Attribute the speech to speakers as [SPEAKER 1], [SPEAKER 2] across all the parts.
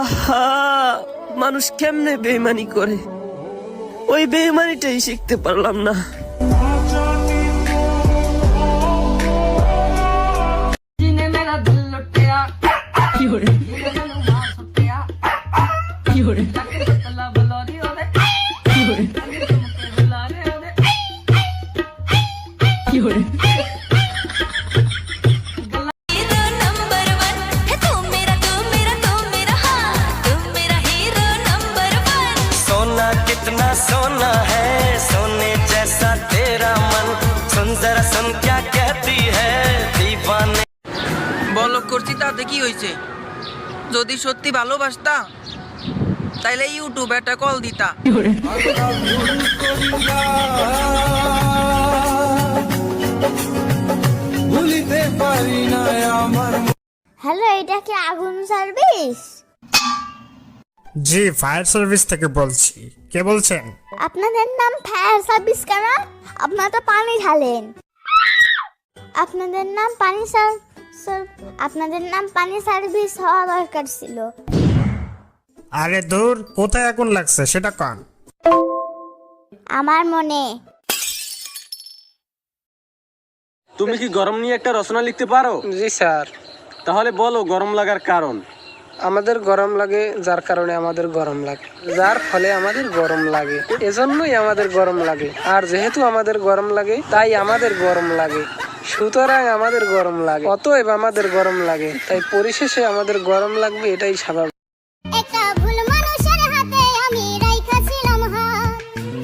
[SPEAKER 1] আহা, মানুষ কেমনে বেইমানি করে, ওই বেইমানিটাই শিখতে পারলাম না।
[SPEAKER 2] कितना सोना है सोने जैसा तेरा मन सुन जरा सुन क्या कहती है दीवाने।
[SPEAKER 3] বলো করছি তাতে কি হয়েছে? যদি সত্যি ভালোবাসতা তাইলে ইউটিউবে একটা কল দিতা।
[SPEAKER 2] ভুলিতে পারি না আমার।
[SPEAKER 4] হ্যালো, এটা কি আগুন সার্ভিস?
[SPEAKER 5] জি, ফায়ার সার্ভিস থেকে বলছি। কে বলছেন?
[SPEAKER 4] আপনাদের নাম ফায়ার সার্ভিস কেন? আপনারা তো পানি ঢালেন। আপনাদের নাম পানি সার্ভিস হওয়া দরকার ছিল।
[SPEAKER 5] আরে দূর, কোথায় আগুন লাগছে সেটা কন।
[SPEAKER 4] আমার মনে।
[SPEAKER 6] তুমি কি গরম নিয়ে একটা রচনা লিখতে পারো?
[SPEAKER 7] জি স্যার।
[SPEAKER 6] তাহলে বলো গরম লাগার কারণ।
[SPEAKER 7] আমাদের গরম লাগে যার কারণে আমাদের গরম লাগে, যার ফলে আমাদের গরম লাগে, এজন্যই আমাদের গরম লাগে। আর যেহেতু আমাদের গরম লাগে তাই আমাদের গরম লাগে, সুতরাং আমাদের গরম লাগে, অতএব আমাদের গরম লাগে, তাই পরিশেষে আমাদের গরম লাগবে, এটাই স্বাভাবিক।
[SPEAKER 4] একটা ভুল মানুষের হাতে আমি রাইখা ছিলাম হাত,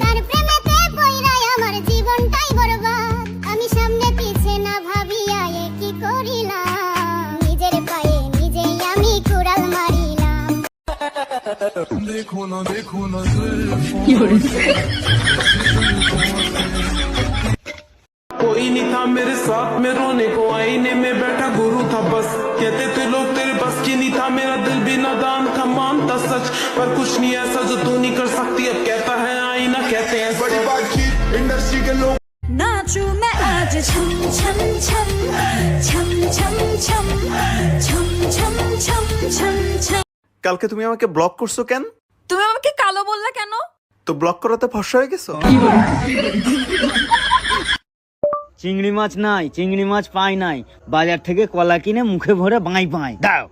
[SPEAKER 4] তার প্রেমেতে পইড়াই আমার জীবনটাই বরবাদ। আমি সামনে পিছে না ভাবিয়া কি করিলাম, নিজের পায়ে নিজেই আমি কুড়াল মারিলাম।
[SPEAKER 2] देखो ना कोई नहीं था मेरे साथ में रोने को, आईने में बैठा गुरु था बस। कहते थे लोग तेरे बस की नहीं था, मेरा दिल भी नादान था मानता सच, पर कुछ नहीं ऐसा जो तू नहीं कर सकती। अब कहता है आईना, कहते हैं बड़ी बातचीत इंडस्ट्री के लोग।
[SPEAKER 8] नाचूं मैं आज छम छम छम छम छम छम छम छम छम छम छम।
[SPEAKER 9] কালকে তুমি আমাকে ব্লক করছো কেন?
[SPEAKER 8] তুমি আমাকে কালো বললা কেন?
[SPEAKER 9] তো ব্লক করাতে ফর্সা হয়ে গেছো?
[SPEAKER 10] চিংড়ি মাছ নাই, চিংড়ি মাছ পাই নাই, বাজার থেকে কলা কিনে মুখে ভরে বাঁই বাঁই দাও।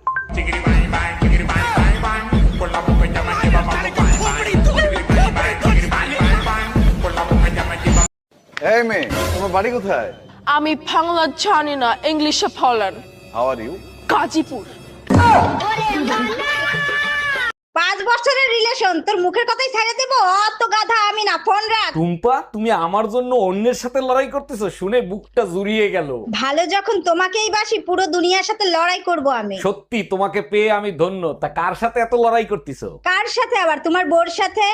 [SPEAKER 9] এই মেয়ে, তোমার বাড়ি কোথায়?
[SPEAKER 8] আমি বাংলা জানি না, ইংলিশে বলেন।
[SPEAKER 9] How are you?
[SPEAKER 8] গাজীপুর।
[SPEAKER 4] 5 বছরের রিলেশন, তোর মুখের কথাই ছেড়ে দেব? অত গাধা আমি না, ফোন রাখ।
[SPEAKER 6] টুম্পা, তুমি আমার জন্য অন্যের সাথে লড়াই করতেছো শুনে বুকটা জুড়িয়ে গেল।
[SPEAKER 4] ভালো যখন তোমাকেই বাসি, পুরো দুনিয়ার সাথে লড়াই করব আমি।
[SPEAKER 6] সত্যি তোমাকে পেয়ে আমি ধন্য। তা কার সাথে এত লড়াই করতেছো?
[SPEAKER 4] কার সাথে আবার? তোমার বোর সাথে।